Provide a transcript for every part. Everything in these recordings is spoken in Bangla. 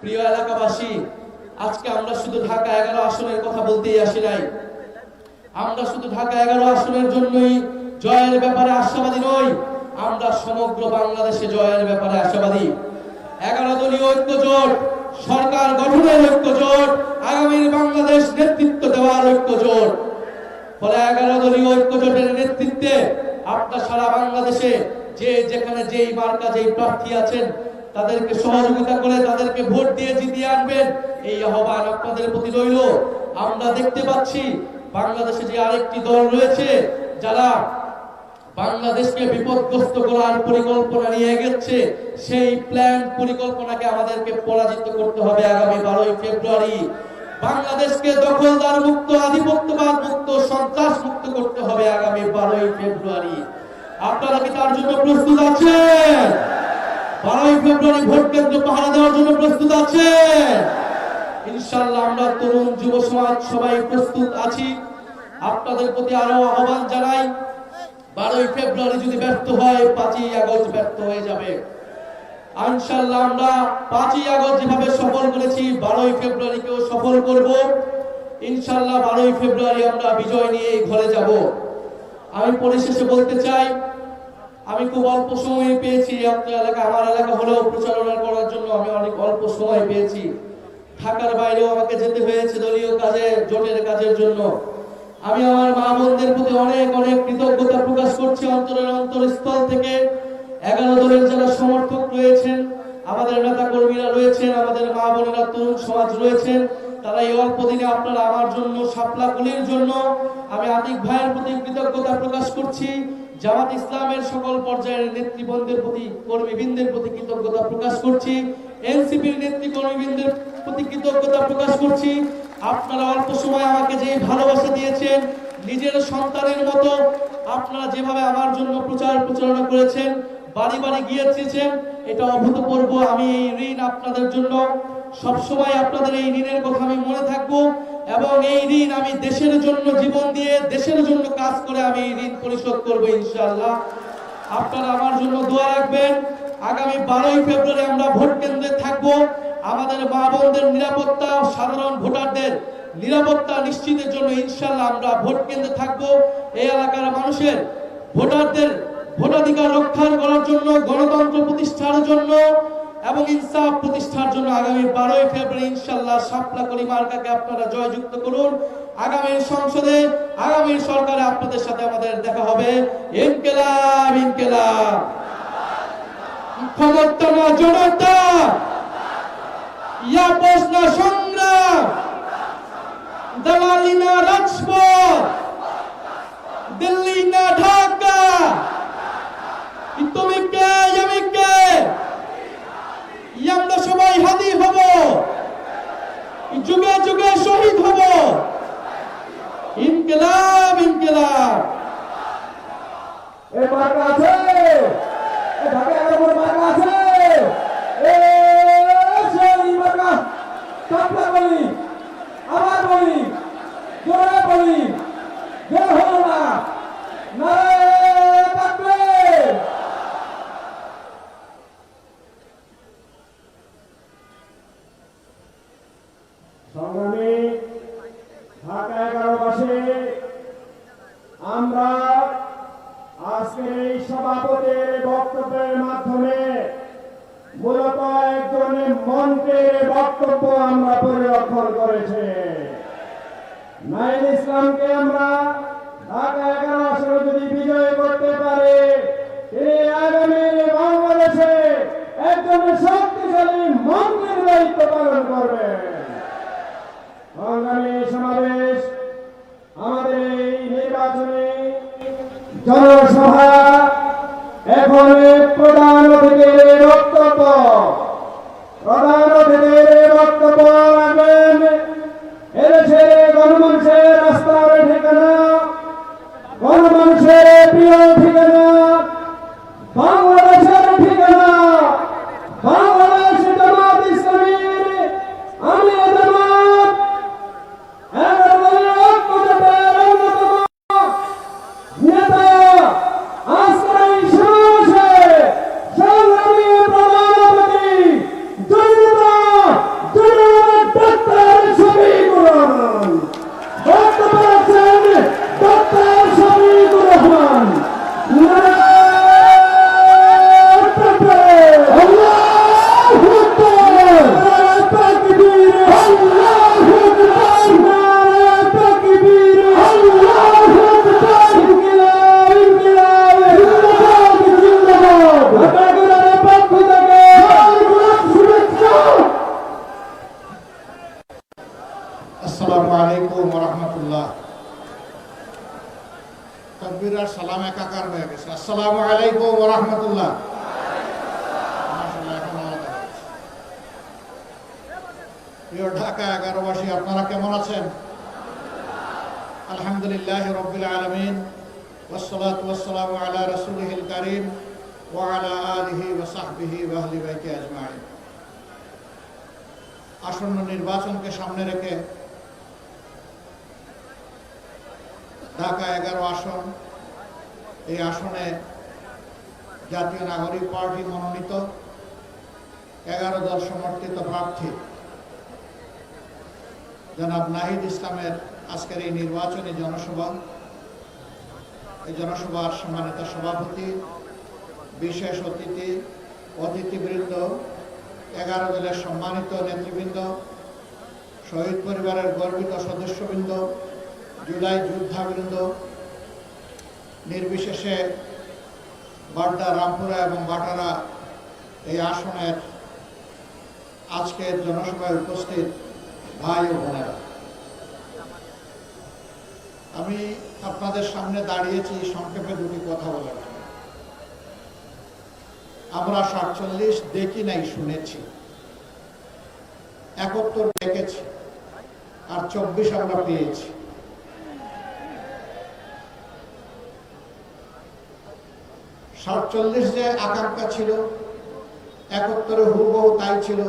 প্রিয় এলাকাবাসী, আজকে আমরা শুধু ঢাকা 11 আসনের কথা বলতেই আসি নাই। আমরা শুধু ঢাকা 11 আসনের জন্যই জয়ের ব্যাপারে আশাবাদী নই, আমরা সমগ্র বাংলাদেশে জয়ের ব্যাপারে আশাবাদী। 11 দলীয় ঐক্য জোট, সরকার গঠনের ঐক্য জোট, আগামীর বাংলাদেশ নেতৃত্ব দেওয়ার ঐক্য জোট। ফলে 11 দলীয় ঐক্য জোটের নেতৃত্বে আপনারা সারা বাংলাদেশে যে যেখানে যেই মার্কা যেই প্রার্থী আছেন তাদেরকে সহযোগিতা করে তাদেরকে ভোট দিয়ে জিতিয়ে আনবেন, এই আহ্বান আপনাদের প্রতি রইল। আমরা দেখতে পাচ্ছি বাংলাদেশে যে আরেকটি দল রয়েছে যারা বাংলাদেশকে বিপদগ্রস্ত করার পরিকল্পনা নিয়ে এগোচ্ছে, সেই প্ল্যান পরিকল্পনাকে আমাদেরকে পরাজিত করতে হবে আগামী 12 ফেব্রুয়ারি। বাংলাদেশকে দখলদার মুক্ত, আধিপত্যবাদ মুক্ত, সন্ত্রাস মুক্ত করতে হবে আগামী 12 ফেব্রুয়ারি। আপনারা কি তার জন্য প্রস্তুত আছেন? 12 ফেব্রুয়ারি ভোট কেন্দ্র পাহারা দেওয়ার জন্য প্রস্তুত আছেন? ইনশাআল্লাহ আমরা তরুণ যুব সমাজ সবাই প্রস্তুত আছি। আপনাদের প্রতি আরো আহ্বান জানাই, 12 ফেব্রুয়ারি যদি ব্যর্থ হয় 5ই আগস্ট ব্যর্থ হয়ে যাবে। ইনশাআল্লাহ আমরা 5ই আগস্ট যেভাবে সফল করেছি 12 ফেব্রুয়ারিকেও সফল করব। ইনশাআল্লাহ 12 ফেব্রুয়ারি আমরা বিজয় নিয়ে ঘরে যাব। আমি পরিশেষে বলতে চাই, আমি খুব অল্প সময় পেয়েছি আপনার এলাকা, আমার এলাকা হলেও প্রচারণা করার জন্য আমি অনেক অল্প সময় পেয়েছি। ঢাকার বাইরেও আমাকে যেতে হয়েছে দলীয় কাজে, জোটের কাজের জন্য। আমি আমার মা বোনদের প্রতি অনেক অনেক কৃতজ্ঞতা প্রকাশ করছি অন্তরের অন্তরস্থল থেকে। 11 দলের যারা সমর্থক রয়েছেন, আমাদের নেতা কর্মীরা রয়েছেন, আমাদের মা বোনেরা, তরুণ সমাজ রয়েছেন, তারা এই অল্প দিনে আপনারা আমার জন্য, শাপলাকলির জন্য আমি আতিক ভাইয়ের প্রতি কৃতজ্ঞতা প্রকাশ করছি। জামাত ইসলামের সকল পর্যায়ের নেতৃবৃন্দের প্রতি, কর্মীবৃন্দের প্রতি কৃতজ্ঞতা প্রকাশ করছি। এনসিপির নেতৃ কর্মীবৃন্দের প্রতি কৃতজ্ঞতা প্রকাশ করছি। আপনারা অল্প সময় আমাকে যে ভালোবাসা দিয়েছেন, নিজের সন্তানের মতো আপনারা যেভাবে আমার জন্য প্রচারণা করেছেন, বাড়ি বাড়ি গিয়েছেন, এটা অভূতপূর্ব। আমি এই ঋণ আপনাদের জন্য সবসময়, আপনাদের এই ঋণের কথা আমি মনে থাকবো এবং এই ঋণ আমি দেশের জন্য জীবন দিয়ে, দেশের জন্য কাজ করে আমি এই ঋণ পরিশোধ করবো ইনশাআল্লাহ। আপনারা আমার জন্য দোয়া রাখবেন। আগামী 12 ফেব্রুয়ারি আমরা ভোট কেন্দ্রে থাকবো। আমাদের মা বোনদের নিরাপত্তা, সাধারণ ভোটারদের নিরাপত্তা নিশ্চিতের জন্য ইনশাআল্লাহ আমরা ভোট কেন্দ্রে থাকবো। এই এলাকার মানুষের, ভোটারদের ভোটাধিকার রক্ষা করার জন্য, গণতন্ত্র প্রতিষ্ঠার জন্য এবং ইনসাফ প্রতিষ্ঠার জন্য আগামী 12 ফেব্রুয়ারি ইনশাআল্লাহ শাপলাকলি মার্কাকে আপনারা জয়যুক্ত করুন। আগামী সংসদে, আগামী সরকারে আপনাদের সাথে আমাদের দেখা হবে। ইনকিলাব ইনকিলাব, ক্ষমতা না জনতা, ইয়াপস না সংগ্রাম, দালালি না রাজপথ, দিল্লি না ঢাকা, তুমি কে আমি কে, আমরা সবাই হাদি হব, যুগে যুগে শহীদ হব। ইনকিলাব ইনকিলাব। এই মার্কা আছে, এই ঢাকা 11 মার্কা আছে, সেই মার্কা কাপলা বলি, আবার বলি, জোরে বলি, জোর হলো না, নারে তাকবীর। সংগ্রামী ঢাকা 11বাসী, আমরা আজকের এই সভাপতির বক্তব্যের মাধ্যমে মূলত একজনের মন্ত্রের বক্তব্য আমরা পরিলক্ষণ করেছি। নাইল ইসলামকে আমরা ঢাকা 11 আসনে যদি বিজয় করতে পারে, তিনি আগামী বাংলাদেশে একজন শক্তিশালী মন্ত্রীর দায়িত্ব পালন করবেন। সংগ্রামী সমাবেশ, আমাদের এই নির্বাচনী জনসভা এখন প্রধান অতিথির বক্তব্য, প্রধান অতিথির বক্তব্য রাখবেন এদেশের গণমানুষের রাস্তার ঠিকানা, গণমানুষের প্রিয় ঠিকানা, বাংলাদেশের ঠিকানা, বাংলাদেশ জামাত ইসলামীর আমির জামাত 11 দলের ঐক্য জোটের অন্যতম নেতা, আজকের এই সমাবেশে সংগ্রামী প্রধান অতিথি জননেতা আসসালামু আলাইকুম ওয়া রাহমাতুল্লাহ। তাকবীর আর সালাম একাকার হয়ে গেছে। আসসালামু আলাইকুম ওয়া রাহমাতুল্লাহ। মাশাআল্লাহ, এখন আওয়াজ আসছে। প্রিয় ঢাকা 11 বাসী, আপনারা কেমন আছেন? আলহামদুলিল্লাহ রাব্বিল আলামিন, ওয়াসসালাতু ওয়াসসালামু আলা রাসূলিহিল কারীম ওয়া আলা আলিহি ওয়া সাহবিহি ওয়া আহলি বাইতি আজমাইন। আসন্ন নির্বাচনকে সামনে রেখে ঢাকা 11 আসন, এই আসনে জাতীয় নাগরিক পার্টি মনোনীত 11 দল সমর্থিত প্রার্থী জনাব নাহিদ ইসলামের আজকের এই নির্বাচনী জনসভা, এই জনসভার সম্মানিত সভাপতি, বিশেষ অতিথিবৃন্দ, 11 দলের সম্মানিত নেতৃবৃন্দ, শহীদ পরিবারের গর্বিত সদস্যবৃন্দ, জুলাই যোদ্ধাবৃন্দ, নির্বিশেষে বাড্ডা, রামপুরা এবং বাটারা এই আসনের আজকের জনসভায় উপস্থিত ভাই ও বোনেরা, আমি আপনাদের সামনে দাঁড়িয়েছি সংক্ষেপে দুটি কথা বলার জন্য। আমরা 47 দেখি নাই, শুনেছি। 71 দেখেছি, আর 24 আমরা পেয়েছি। যে আকাঙ্ক্ষা ছিল, 71 হুবহু তাই ছিল।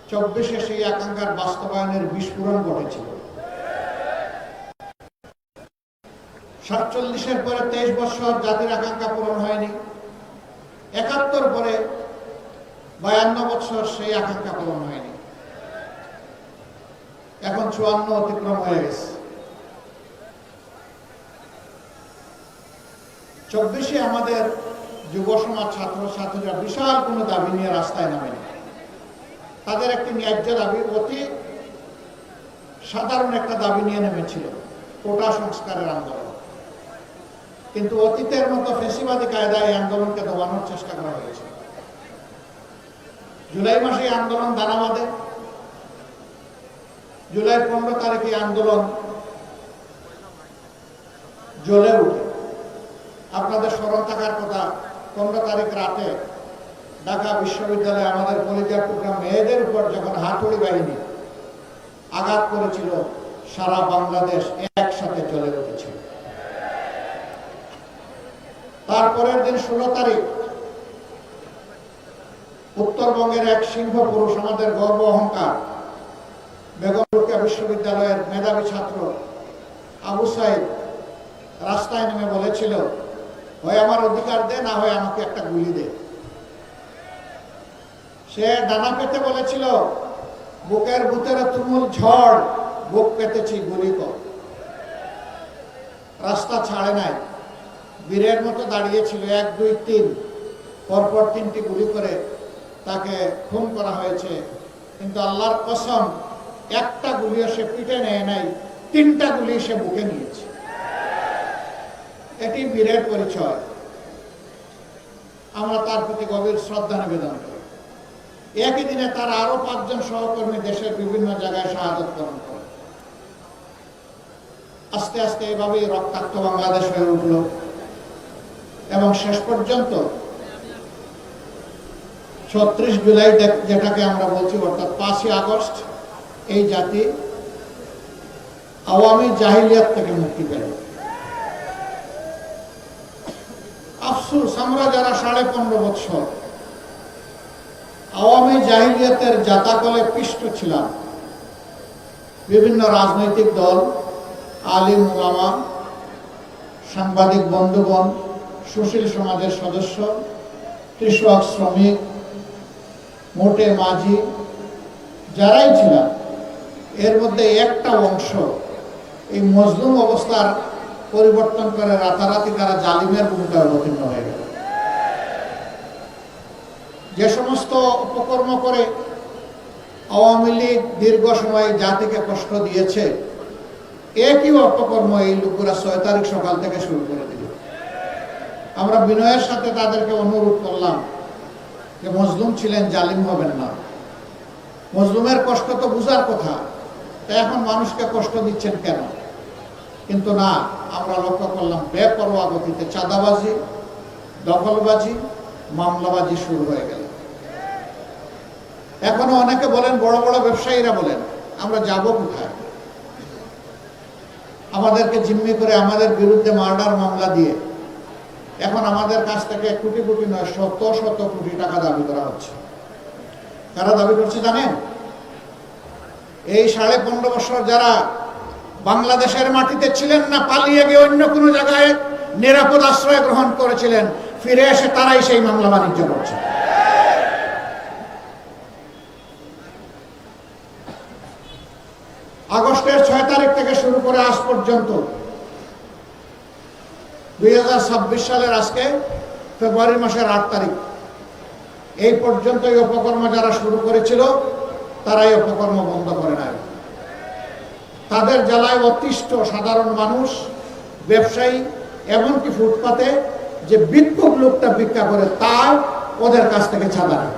24 সেই আকাঙ্ক্ষার বাস্তবায়নের বিস্ফোরণ ঘটেছিল। 47 পরে 23 বছর জাতির আকাঙ্ক্ষা পূরণ হয়নি। 71 পরে 52 বছর সেই আকাঙ্ক্ষা পূরণ হয়নি। এখন 54 অতিক্রম হয়ে গেছে। 24 আমাদের যুব সমাজ, ছাত্রছাত্রীরা বিশাল কোনো দাবি নিয়ে রাস্তায় নামেনি। তাদের একটি ন্যায্য দাবি, অতি সাধারণ একটা দাবি নিয়ে নেমেছিল, কোটা সংস্কারের আন্দোলন। কিন্তু অতীতের মতো ফ্যাসিবাদী কায়দায় এই আন্দোলনকে দবানোর চেষ্টা করা হয়েছে। জুলাই মাসে এই আন্দোলন দানা বাঁধে। জুলাই 15 তারিখে আন্দোলন জ্বলে উঠে। আপনাদের স্মরণ থাকার কথা, 15 তারিখ রাতে ঢাকা বিশ্ববিদ্যালয়ে আমাদের কলেজের প্রোগ্রাম মেয়েদের উপর যখন হাতুড়ি বাহিনী আঘাত করেছিল, সারা বাংলাদেশ একসাথে জ্বলে উঠেছিল। তারপরের দিন 16 তারিখ উত্তরবঙ্গের এক সিংহ পুরুষ, আমাদের গর্ব অহংকার, বেগম রোকেয়া বিশ্ববিদ্যালয়ের মেধাবী ছাত্র আবু সাইদ রাস্তায় নেমে বলেছিল, হয় আমার অধিকার দে, না হয় আমাকে একটা গুলি দে। সে ডানা পেতে বলেছিল, বুকের ভিতরে তুমুল ঝড়, বুক পেতেছি, গুলি কর। রাস্তা ছাড়ে নাই, বীরের মতো দাঁড়িয়েছিল। 1, 2, 3 পরপর 3টি গুলি করে তাকে খুন করা হয়েছে। কিন্তু আল্লাহর কসম, একটা গুলিও সে পিঠে নেয় নাই, 3টা গুলি সে বুকে নিয়েছে। এটি বীরের পরিচয়। আমরা তার প্রতি গভীর শ্রদ্ধা নিবেদন করি। একই দিনে তার আরো 5 জন সহকর্মী দেশের বিভিন্ন জায়গায় শাহাদত বরণ করে। আস্তে আস্তে এভাবেই রক্তাক্ত বাংলাদেশ হয়ে উঠল এবং শেষ পর্যন্ত 36 জুলাই, যেটাকে আমরা বলছি, অর্থাৎ 5ই আগস্ট, এই জাতি আওয়ামী জাহিলিয়াত থেকে মুক্তি পেল। আফসোস, আমরা যারা 15.5 বছর আওয়ামী জাহিলিয়াতের জাতাকলে পিষ্ট ছিলাম, বিভিন্ন রাজনৈতিক দল, আলিম ওলামা, সাংবাদিক বন্ধুগণ, সুশীল সমাজের সদস্য, কৃষক, শ্রমিক, মোটে মাঝি, যারাই ছিলাম, এর মধ্যে একটা অংশ এই মজলুম অবস্থার পরিবর্তন করে রাতারাতি তারা জালিমের ভূমিকায় অবতীর্ণ হয়ে গেল। যে সমস্ত উপকর্ম করে আওয়ামী লীগ দীর্ঘ সময় জাতিকে কষ্ট দিয়েছে, একই অপকর্ম এই লোকেরা 6 তারিখ সকাল থেকে শুরু করে দিল। আমরা বিনয়ের সাথে তাদেরকে অনুরোধ করলাম যে মজলুম ছিলেন, জালিম হবেন না। মজলুমের কষ্ট তো বুঝার কথা, তা এখন মানুষকে কষ্ট দিচ্ছেন কেন? কিন্তু না, আমরা লক্ষ্য করলাম বেপরোয়া গতিতে চাঁদাবাজি, দখলবাজি, মামলাবাজি শুরু হয়ে গেল। এখনো অনেকে বলেন, বড় বড় ব্যবসায়ীরা বলেন, আমরা যাব কোথায়? আমাদেরকে জিম্মি করে আমাদের বিরুদ্ধে মার্ডার মামলা দিয়ে এখন আমাদের কাছ থেকে কোটি কোটি নয়, শত শত কোটি টাকা দাবি করা হচ্ছে। কারা দাবি করছে জানেন? এই 15.5 বছর যারা বাংলাদেশের মাটিতে ছিলেন না, পালিয়ে গিয়ে অন্য কোনো জায়গায় নিরাপদ আশ্রয় গ্রহণ করেছিলেন, ফিরে এসে তারাই সেই মামলা বাণিজ্য করছে। আগস্টের 6 তারিখ থেকে শুরু করে আজ পর্যন্ত 2026 সালের আজকে ফেব্রুয়ারি মাসের 8 তারিখ এই পর্যন্ত এই অপকর্ম যারা শুরু করেছিল তারা এই অপকর্ম বন্ধ করে নাই। তাদের জেলায় অতিষ্ঠ সাধারণ মানুষ, ব্যবসায়ী, এমনকি ফুটপাতে যে ভিক্ষুক লোকটা ভিক্ষা করে তার ওদের কাছ থেকে চাঁদা নেয়।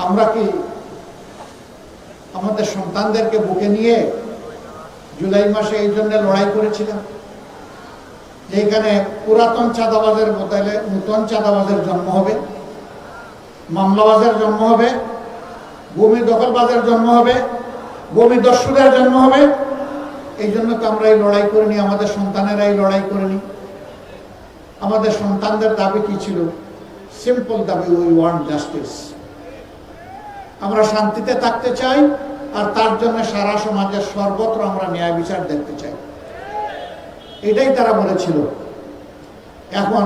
আমরা কি আমাদের সন্তানদেরকে বুকে নিয়ে জুলাই মাসে এই জন্য লড়াই করেছিলাম যেখানে পুরাতন চাঁদাবাজের বদলে নতুন চাঁদাবাজের জন্ম হবে, মামলাবাজের জন্ম হবে, ভূমি দখলবাজের জন্ম হবে, ভূমি দস্যুদের জন্ম হবে? এই জন্য তো আমরা এই লড়াই করিনি, আমাদের সন্তানেরা এই লড়াই করেনি। আমাদের সন্তানদের দাবি কি ছিল? সিম্পল দাবি, উই ওয়ান্ট জাস্টিস। আমরা শান্তিতে থাকতে চাই, আর তার জন্য সারা সমাজের সর্বত্র আমরা ন্যায় বিচার দেখতে চাই। এটাই তারা বলেছিল। এখন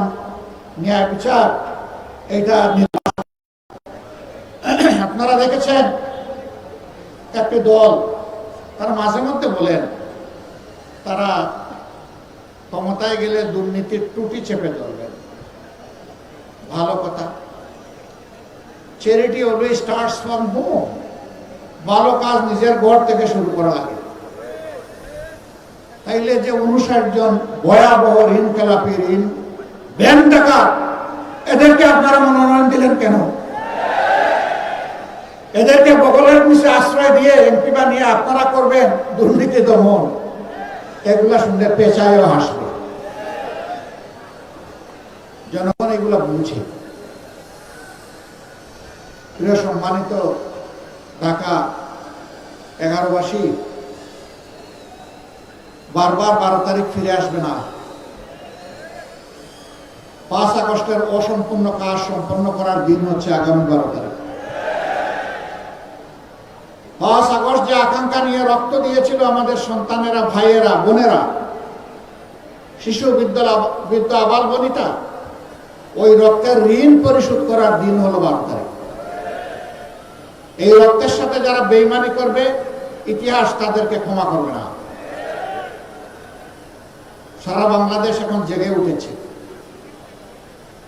ন্যায় বিচার এটা আপনারা দেখেছেন একটি দল তারা মাঝে মধ্যে বলেন তারা ক্ষমতায় গেলে দুর্নীতির টুটি চেপে ধরবেন। ভালো কথা। Charity always starts from home. ভালো কাজ নিজের ঘর থেকে শুরু করা লাগে। তাইলে যে 59 জন ভয়াবহ ঋণ খেলাপি, ঋণ ব্যাংক ডাকাত, এদেরকে আপনারা মনোনয়ন দিলেন কেন? এদেরকে বগলের নিচে আশ্রয় দিয়ে এমপি বানিয়ে আপনারা করবেন দুর্নীতি দমন। এগুলা শুনলে পেঁচায়ও হাসবে। জনগণ এগুলা বুঝে। প্রিয় সম্মানিত ঢাকা 11বাসী, বারবার 12 তারিখ ফিরে আসবে না। 5 আগস্টের অসম্পূর্ণ কাজ সম্পন্ন করার দিন হচ্ছে আগামী 12 তারিখ। 5 আগস্ট যে আকাঙ্ক্ষা নিয়ে রক্ত দিয়েছিল আমাদের সন্তানেরা, ভাইয়েরা, বোনেরা, শিশু, বৃদ্ধ, আবাল বনিতা, ওই রক্তের ঋণ পরিশোধ করার দিন হলো 12 তারিখ। এই রক্তের সাথে যারা বেইমানি করবে, ইতিহাস তাদেরকে ক্ষমা করবে না। সারা বাংলাদেশ এখন জেগে উঠেছে।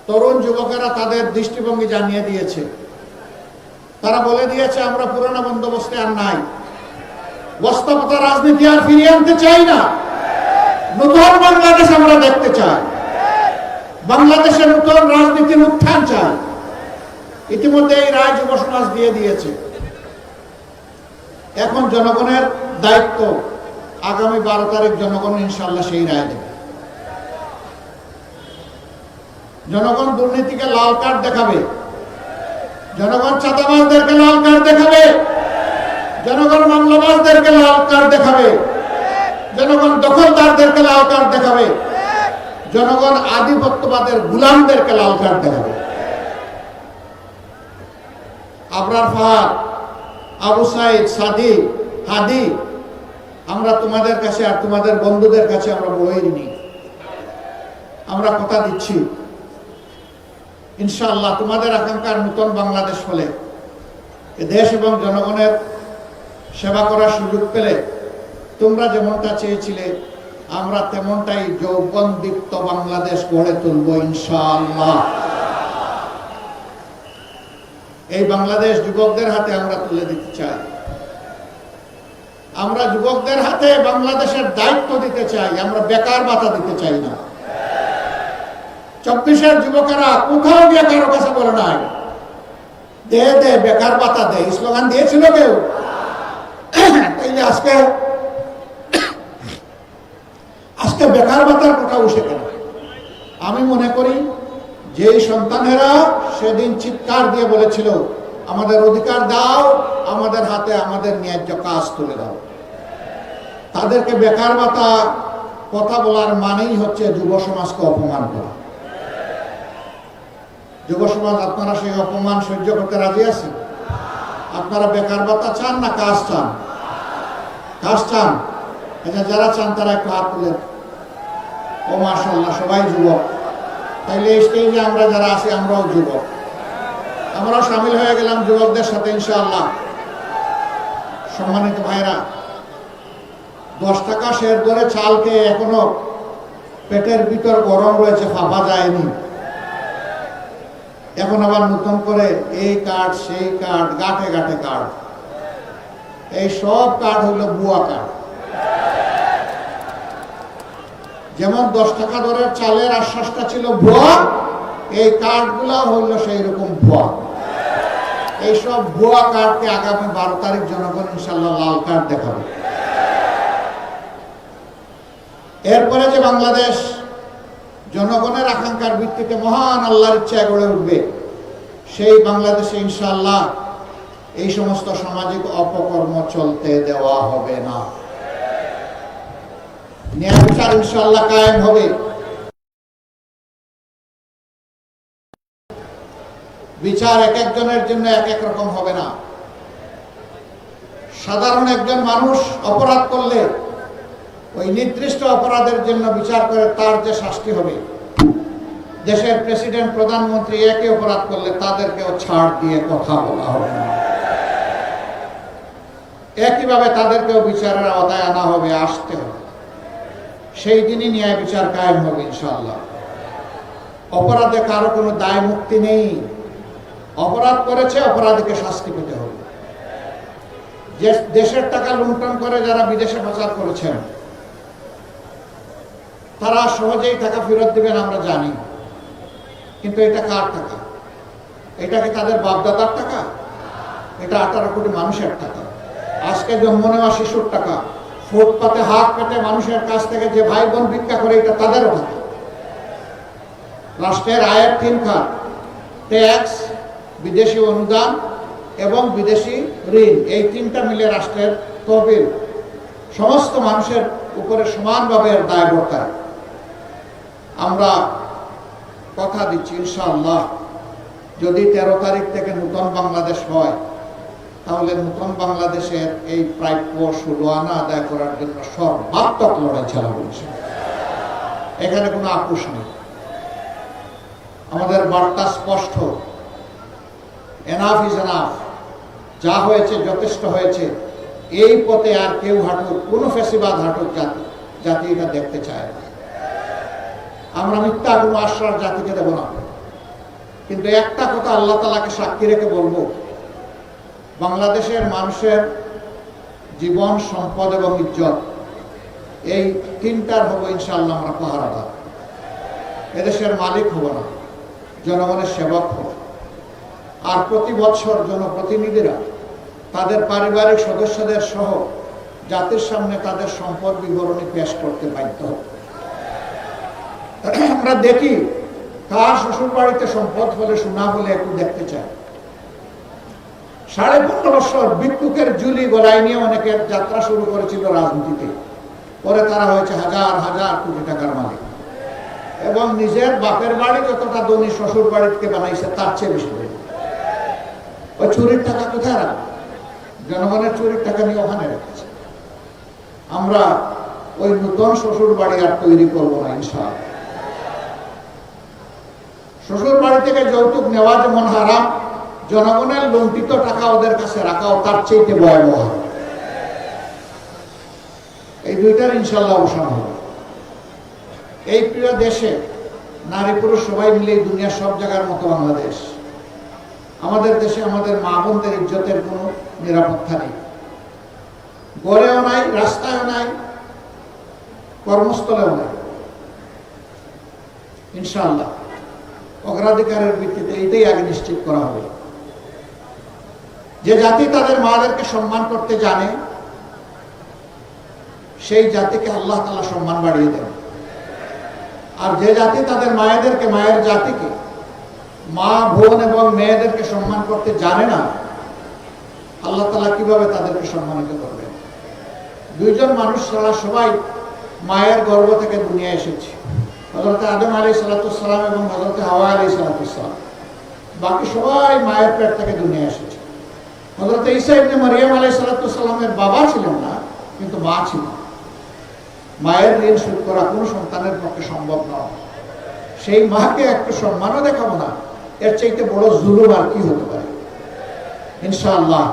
তরুণ যুবকেরা তাদের দৃষ্টিভঙ্গি জানিয়ে দিয়েছে। তারা বলে দিয়েছে আমরা পুরোনো বন্দোবস্তে আর নাই, বাস্তবতা রাজনীতি আর ফিরিয়ে আনতে চাই না। নতুন বাংলাদেশ আমরা দেখতে চাই। বাংলাদেশের নতুন রাজনীতির উত্থান চাই। ইতিমধ্যে এই রায় যুব সমাজ দিয়ে দিয়েছে। এখন জনগণের দায়িত্ব, আগামী 12 তারিখ জনগণ ইনশাল্লাহ সেই রায় দেবে। জনগণ দুর্নীতিকে লাল কার্ড দেখাবে, জনগণ চাঁদাবাজদেরকে লাল কার্ড দেখাবে, জনগণ মামলাবাজদেরকে লাল কার্ড দেখাবে, জনগণ দখলদারদেরকে লাল কার্ড দেখাবে, জনগণ আধিপত্যবাদের গুলামদেরকে লাল কার্ড দেখাবে। আবরার ফাহাদ, আবু সাইদ, সাদি, হাদি, আমরা তোমাদের কাছে আর তোমাদের বন্ধুদের কাছে আমরা বই নি। আমরা কথা দিচ্ছি ইনশাআল্লাহ তোমাদের আকাঙ্ক্ষার নতুন বাংলাদেশ হলে দেশ এবং জনগণের সেবা করার সুযোগ পেলে তোমরা যেমনটা চেয়েছিলে আমরা তেমনটাই যৌবনদীপ্ত বাংলাদেশ গড়ে তুলব ইনশাআল্লাহ। এই বাংলাদেশ যুবকদের হাতে আমরা তুলে দিতে চাই। আমরা যুবকদের হাতে বাংলাদেশের দায়িত্ব দিতে চাই। আমরা বেকার ভাতা দিতে চাই না। 24-এর যুবকেরা কোথাও গিয়ে কারো কাছে বলে নাই দে দে বেকার ভাতা দে স্লোগান দিয়েছিল কেউ? তাইলে আজকে বেকার ভাতার কথা উঠে কেন? আমি মনে করি যে সন্তানেরা সেদিন চিৎকার দিয়ে বলেছিল আমাদের অধিকার দাও, আমাদের হাতে আমাদের ন্যায্য কাজ তুলে দাও, তাদেরকে বেকার ভাতা কথা বলার মানেই হচ্ছে যুব সমাজকে অপমান করা। যুব সমাজ, আপনারা সেই অপমান সহ্য করতে রাজি আছেন? আপনারা বেকার ভাতা চান না কাজ চান? কাজ চান? যারা চান তারা একটু হাত তুলেন। ও মাশাআল্লাহ, সবাই যুবক। তাইলে এই স্টেজে আমরা যারা আছি আমরাও যুবক, আমরাও সামিল হয়ে গেলাম যুবকদের সাথে ইনশাআল্লাহ। সম্মানিত ভাইরা, 10 টাকা শের ধরে চাল খেয়ে এখনো পেটের ভিতর গরম রয়েছে, ফাঁপা যায়নি। এখন আবার নতুন করে এই কার্ড সেই কার্ড, গাঁটে গাঁটে কার্ড। এই সব কার্ড হলো ভুয়া কার্ড। যেমন 10 টাকা দরের চালের আশ্বাসটা ছিল ভুয়া, এই কার্ডগুলো হইলো সেই রকম ভুয়া। এইসব ভুয়া কার্ডকে আগামী 12 তারিখ জনগণ ইনশাল্লাহ লাল কার্ড দেখাবে। এরপরে যে বাংলাদেশ জনগণের আকাঙ্ক্ষার ভিত্তিতে মহান আল্লাহর ইচ্ছায় গড়ে উঠবে, সেই বাংলাদেশে ইনশাআল্লাহ এই সমস্ত সামাজিক অপকর্ম চলতে দেওয়া হবে না। ন্যায় বিচার ইনশাআল্লাহ কায়েম হবে। বিচার এক একজনের জন্য এক এক রকম হবে না। সাধারণ একজন মানুষ অপরাধ করলে ওই নির্দিষ্ট অপরাধের জন্য বিচার করে তার যে শাস্তি হবে, দেশের প্রেসিডেন্ট প্রধানমন্ত্রী একই অপরাধ করলে তাদেরকেও ছাড় দিয়ে কথা বলা হবে না। একইভাবে তাদেরকেও বিচারের আওতায় আনা হবে, আসতে হবে। সেই দিনই ন্যায় বিচার কায়েম হবে ইনশাআল্লাহ। অপরাধে কারো কোনো দায় মুক্তি নেই। অপরাধ করেছে, অপরাধীকে শাস্তি পেতে হবে। যে দেশের টাকা লুণ্ঠন করে যারা বিদেশে পাচার করেছেন, তারা সহজেই টাকা ফেরত দিবেন আমরা জানি, কিন্তু এটা কার টাকা? এটা কি তাদের বাপদাদার টাকা? এটা 18 কোটি মানুষের টাকা। আজকে জন্ম নেওয়া শিশুর টাকা, ফুটপাতে হাত পেতে মানুষের কাছ থেকে যে ভাই বোন ভিক্ষা করে, এটা তাদেরও টাকা। রাষ্ট্রের আয়ের 3 খাত, ট্যাক্স, বিদেশি অনুদান এবং বিদেশি ঋণ, এই 3টা মিলে রাষ্ট্রের তহবিল সমস্ত মানুষের উপরে সমানভাবে দায় বর্তায়। আমরা কথা দিচ্ছি ইনশাআল্লাহ, যদি 13 তারিখ থেকে নতুন বাংলাদেশ হয়, তাহলে নতুন বাংলাদেশের এই প্রাপ্য 16 আনা আদায় করার জন্য সর্বাত্মক লড়াই চালাবো। এখানে কোনো আপোষ নেই। আমাদের বার্তা স্পষ্ট, এনাফ ইজ এনাফ। যা হয়েছে যথেষ্ট হয়েছে। এই পথে আর কেউ হাঁটুক, কোনো ফেসিবাদ হাঁটুক জাতি এটা দেখতে চায় না। আমরা মিথ্যা কোনো আশ্বাস জাতিকে দেব না। কিন্তু একটা কথা আল্লাহ তাআলাকে সাক্ষী রেখে বলবো, বাংলাদেশের মানুষের জীবন, সম্পদ এবং ইজ্জত, এই 3টার হবো ইনশাআল্লাহ আমরা পাহারাদার। এদেশের মালিক হব না, জনগণের সেবক হব। আর প্রতি বছর জনপ্রতিনিধিরা তাদের পারিবারিক সদস্যদের সহ জাতির সামনে তাদের সম্পদ বিবরণী পেশ করতে বাধ্য হবে। আমরা দেখি কার শ্বশুর বাড়িতে সম্পদ হলে সোনা বলে একটু দেখতে চাই। 15.5 বছর ভিক্ষুকের ঝুলি গলায় নিয়ে অনেকের যাত্রা শুরু করেছিল রাজনীতিতে। পরে তারা হয়েছে হাজার হাজার কোটি টাকার মালিক, এবং নিজের বাপের বাড়ি যতটা ধনী শ্বশুর বাড়িতে বানাইছে তার চেয়ে বেশি। ওই চুরির টাকা কোথায় রাখবে? জনগণের চুরির টাকা নিয়ে ওখানে রেখেছে। আমরা ওই নতুন শ্বশুর বাড়ি আর তৈরি করবো না ইনশাআল্লাহ। শ্বশুর বাড়ি থেকে যৌতুক নেওয়া যেমন হারাম, জনগণের লুণ্ঠিত টাকা ওদের কাছে রাখাও তার চেয়ে ভয়াবহ। এই 2টার ইনশাআল্লাহ অবসান হবে। এই প্রিয় দেশে নারী পুরুষ সবাই মিলে দুনিয়ার সব জায়গার মতো বাংলাদেশ। আমাদের দেশে আমাদের মা বোনদের ইজ্জতের কোনো নিরাপত্তা নেই। গড়েও নাই, রাস্তায়ও নাই, কর্মস্থলেও নাই। ইনশাআল্লাহ অগ্রাধিকারের ভিত্তিতে এইটাই আগে নিশ্চিত করা হবে। যে জাতি তাদের মাদেরকে সম্মান করতে জানে সেই জাতিকে আল্লাহ তাআলা সম্মান বাড়িয়ে দেন। আর যে জাতি তাদের মায়েদেরকে, মায়ের জাতিকে, মা বোন এবং মেয়েদেরকে সম্মান করতে জানে না, আল্লাহ তাআলা কিভাবে তাদেরকে সম্মানিত করবেন? দুইজন মানুষ ছাড়া সবাই মায়ের গর্ভ থেকে দুনিয়া এসেছে, হযরত আদম আলাইহিস সালাম এবং হযরত হাওয়া আলাইহিস সালাম। বাকি সবাই মায়ের পেট থেকে দুনিয়া এসেছে। হযরত ঈসা ইবনে মারইয়াম আলাইহিস সালামের বাবা ছিলেন না, কিন্তু মা ছিলেন। মায়ের ঋণ শোধ করা কোনো সন্তানের পক্ষে সম্ভব নয়। সেই মাকে একটু সম্মানও দেখাবো না, এর চাইতে বড় জুলুম আর কি হতে পারে? ইনশাআল্লাহ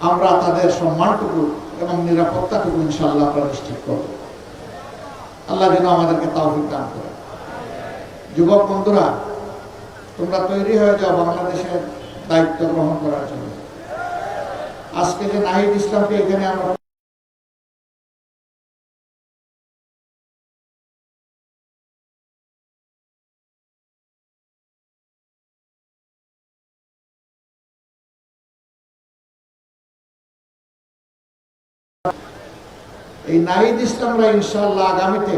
আমরা তাদের সম্মানটুকু এবং নিরাপত্তাটুকু ইনশাআল্লাহ প্রতিষ্ঠিত করব। আল্লাহ যেন আমাদেরকে তাওফিক দান করে। যুবক বন্ধুরা, তোমরা তৈরি হয়ে যাও বাংলাদেশের দায়িত্ব গ্রহণ করার জন্য। আজকে যে নাহিদ ইসলামকে এখানে আমরা এই নাহিদ ইসলামরা ইনশাআল্লাহ আগামীতে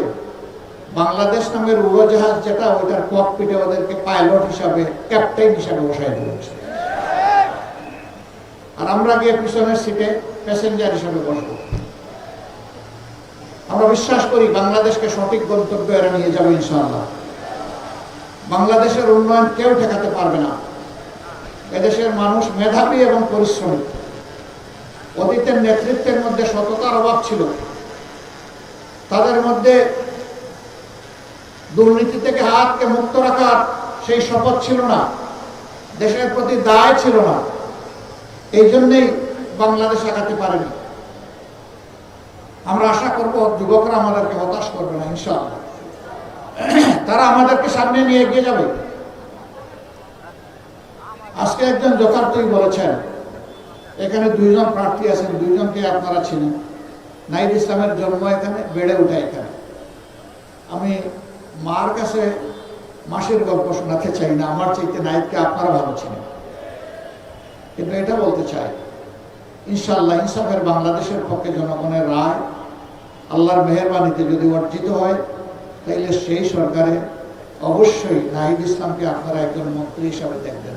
বাংলাদেশ নামের উড়োজাহাজ যেটা, ওইটার ককপিটে ওদেরকে পাইলট হিসাবে, ক্যাপ্টেন হিসাবে বসাই দেবে। আর আমরা গিয়ে পিছনের সিটে প্যাসেঞ্জার হিসাবে বসবো। আমরা বিশ্বাস করি বাংলাদেশকে সঠিক গন্তব্যে এরা নিয়ে যাবে ইনশাআল্লাহ। বাংলাদেশের উন্নয়ন কেউ ঠেকাতে পারবে না। এদেশের মানুষ মেধাবী এবং পরিশ্রমী। অতীতের নেতৃত্বের মধ্যে সততার অভাব ছিল, তাদের মধ্যে দুর্নীতি থেকে হাতকে মুক্ত রাখার সেই শপথ ছিল না, দেশের প্রতি দায় ছিল না। এই জন্যই বাংলাদেশ আগাতে পারেনি। আমরা আশা করব যুবকরা আমাদেরকে হতাশ করবে না ইনশাআল্লাহ। তারা আমাদেরকে সামনে নিয়ে এগিয়ে যাবে। আজকে একজন যথার্থই বলেছেন, এখানে দুইজন প্রার্থী আছেন, দুইজনকে আপনারা চিনেন। নাহিদ ইসলামের জন্ম এখানে, বেড়ে ওঠা এখানে। আমি মার কাছে মাসির গল্প শোনাতে চাই না, আমার চাইতে নাহিদকে আপনারা ভালো চিনেন। কিন্তু এটা বলতে চাই, ইনশাআল্লাহ ইনসাফের বাংলাদেশের পক্ষে জনগণের রায় আল্লাহর মেহেরবানিতে যদি অর্জিত হয়, তাইলে সেই সরকারে অবশ্যই নাহিদ ইসলামকে আপনারা একজন মন্ত্রী হিসাবে দেখবেন।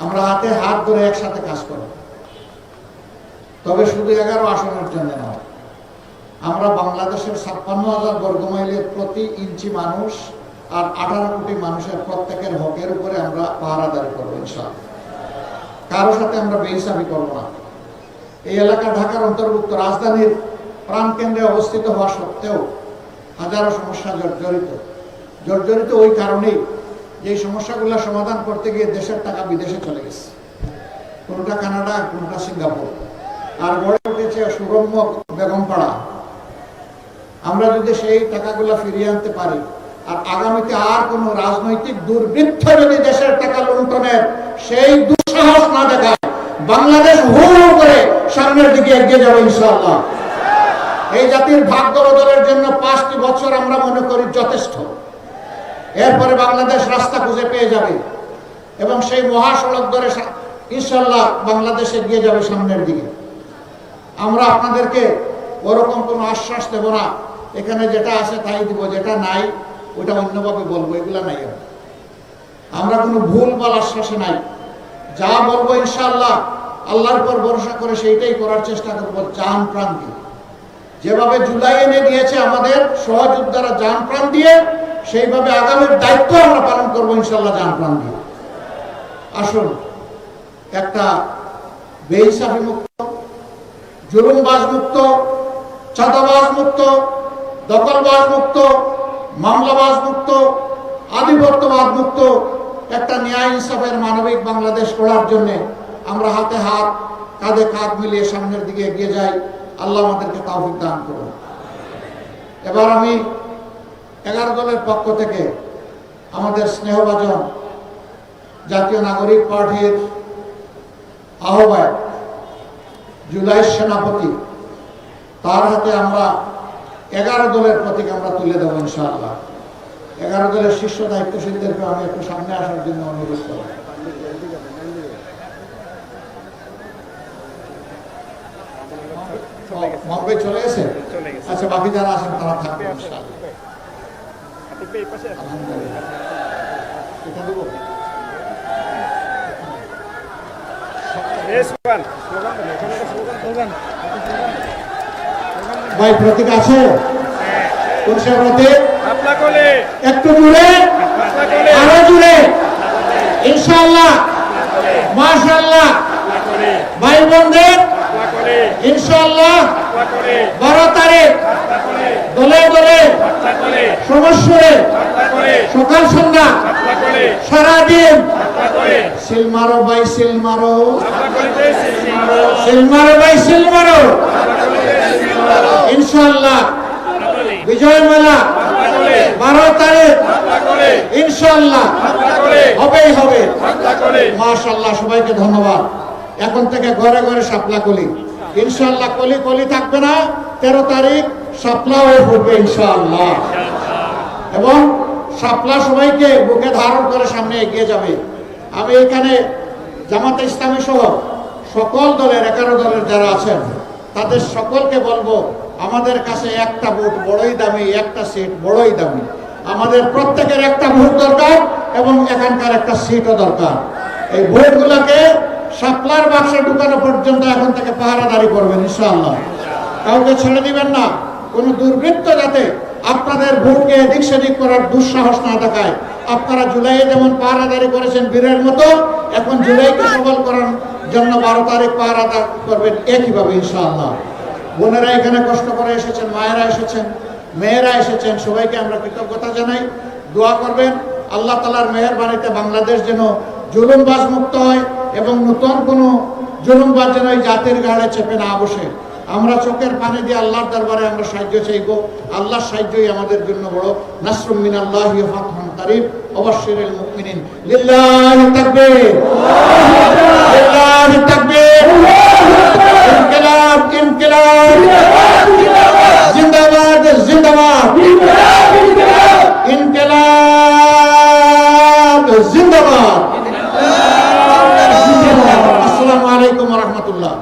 আমরা হাতে হাত ধরে একসাথে কাজ করব, তবে শুধু 11 আসনের জন্য নয়। আমরা বাংলাদেশের 56,000 বর্গমাইলের প্রতি ইঞ্চি মানুষ আর 18 কোটি মানুষের প্রত্যেকের হকের উপরে আমরা পাহারাদারি করবো ইনশাআল্লাহ। কারোর সাথে আমরা বেইনসাফি করবো না। এই এলাকা ঢাকার অন্তর্ভুক্ত, রাজধানীর প্রাণকেন্দ্রে অবস্থিত হওয়া সত্ত্বেও হাজারো সমস্যা জর্জরিত ওই কারণেই যে সমস্যাগুলো সমাধান করতে গিয়ে দেশের টাকা বিদেশে চলে গেছে, কোনটা কানাডা, কোনটা সিঙ্গাপুর, আর গড়ে উঠেছে সুরম্য বেগমপাড়া। আমরা যদি সেই টাকাগুলো ফিরিয়ে আনতে পারি, আর আগামীতে আর কোন রাজনৈতিক দুর্বৃত্ত যদি দেশের টাকা লুণ্ঠনের সেই দুঃসাহস না দেখায়, বাংলাদেশ হুড় করে সামনের দিকে এগিয়ে যাবে ইনশাআল্লাহ। এই জাতির ভাগ্য বদলের জন্য 5টি বছর আমরা মনে করি যথেষ্ট। এরপরে বাংলাদেশ রাস্তা খুঁজে পেয়ে যাবে এবং সেই মহাসড়ক ধরে ইনশাআল্লাহ বাংলাদেশ এগিয়ে যাবে সামনের দিকে। আমরা আপনাদেরকে ওরকম কোনো আশ্বাস দেব না, এখানে যেটা আছে তাই দিব, যেটা নাই ওটা অন্যভাবে বলবো, এগুলা নাই। আমরা কোনো ভুল বল আশ্বাসে নাই। যা বলবো ইনশাআল্লাহ আল্লাহর উপর ভরসা করে সেইটাই করার চেষ্টা করবো, জান প্রাণ দিয়ে। যেভাবে জুলাই এনে দিয়েছে আমাদের সহযোদ্ধারা জান প্রাণ দিয়ে, সেইভাবে আগামীর দায়িত্ব আমরা পালন করবো ইনশাআল্লাহ জান প্রাণ দিয়ে। আসুন, একটা বেইনসাফি মুক্ত, জুলুমবাজ মুক্ত, চাঁদাবাজ মুক্ত, দখলবাজ মুক্ত, মামলাবাজ মুক্ত, আধিপত্যবাদ মুক্ত একটা ন্যায় ইনসাফের মানবিক বাংলাদেশ গড়ার জন্য আমরা হাতে হাত, কাঁধে কাঁধ মিলিয়ে সামনের দিকে এগিয়ে যাই। আল্লাহ আমাদেরকে তাওফিক দান করুন। এবার আমি 11 দলের পক্ষ থেকে আমাদের স্নেহভাজন জাতীয় নাগরিক পার্টির আহ্বায়ক, জুলাইয়ের সেনাপতি, তার হাতে আমরা 11 দলের প্রতীক আমরা তুলে দেব ইনশাআল্লাহ। 11 দলের শীর্ষ দায়িত্বশীলদেরকে আমি একটু সামনে আসার জন্য অনুরোধ করব। মহবে চলে গেছে? আচ্ছা, বাকি যারা আছেন তারা থাকবে ইনশাআল্লাহ। আলহামদুলিল্লাহ। এটা দেবো? ভাই প্রতীক আছে? কোন সে প্রতীক? একটু জুড়ে, আরো জুড়ে, ইনশাআল্লাহ, মাশাআল্লাহ। ভাই বোনদের ইনশাআল্লাহ 12 তারিখ দলে দলে সমস্যরে সকাল সন্ধ্যা সারাদিন সিল মারো ভাই, সিল মারো, সিল মারো ভাই, সিল মারো। ইনশাআল্লাহ বিজয় মেলা 12 তারিখ ইনশাআল্লাহ হবেই হবে। মাশাআল্লাহ, সবাইকে ধন্যবাদ। এখন থেকে ঘরে ঘরে শাপলা কলি ইনশাআল্লাহ। কলি কলি থাকবে না, 13 তারিখ শাপলা হয়ে ফুটবে ইনশাআল্লাহ। এবং শাপলা সবাইকে বুকে ধারণ করে সামনে এগিয়ে যাবে। আমি এখানে জামাতে ইসলামী সহ সকল দলের 11 দলের যারা আছেন তাদের সকলকে বলবো, আমাদের কাছে একটা ভোট বড়ই দামি, একটা সিট বড়ই দামি। আমাদের প্রত্যেকের একটা ভোট দরকার এবং এখানকার একটা সিটও দরকার। এই ভোটগুলোকে শাপলার বাক্সে ঢুকানো পর্যন্ত এখন থেকে পাহারাদারি করবেন ইনশাআল্লাহ। কাউকে ছেড়ে দিবেন না। কোনো দুর্বৃত্ত যাতে আপনাদের ভোটকে এদিক সেদিক করার দুঃসাহস না দেখায়। আপনারা জুলাইয়ে যেমন পাহারাদারি করেছেন বীরের মতো, এখন জুলাইকে সফল করার জন্য 12 তারিখ পাহারাদারি করবেন একইভাবে ইনশাআল্লাহ। বোনেরা এখানে কষ্ট করে এসেছেন, মায়েরা এসেছেন, মেয়েরা এসেছেন, সবাইকে আমরা কৃতজ্ঞতা জানাই। দোয়া করবেন আল্লাহ তাআলার মেহেরবানিতে বাংলাদেশ যেন জুলুমবাজ মুক্ত হয় এবং নতুন কোনো জুলুমবাজ যেন এই জাতির ঘাড়ে চেপে না বসে। আমরা চোখের পানি দিয়ে আল্লাহর দরবারে আমরা সাহায্য চাইব। আল্লাহর সাহায্যই আমাদের জন্য বড়। নাসরুম মিনাল্লাহি ওয়া ফাতহুন কারীব ওয়াবাশশিরিল মুমিনিন। লিল্লাহি তাকবীর, লিল্লাহি তাকবীর, ইনকিলাব, ইনকিলাব, জিন্দাবাদ, জিন্দাবাদ, ইনকিলাব, জিন্দাবাদ। আসসালামু আলাইকুম ওয়া রাহমাতুল্লাহ।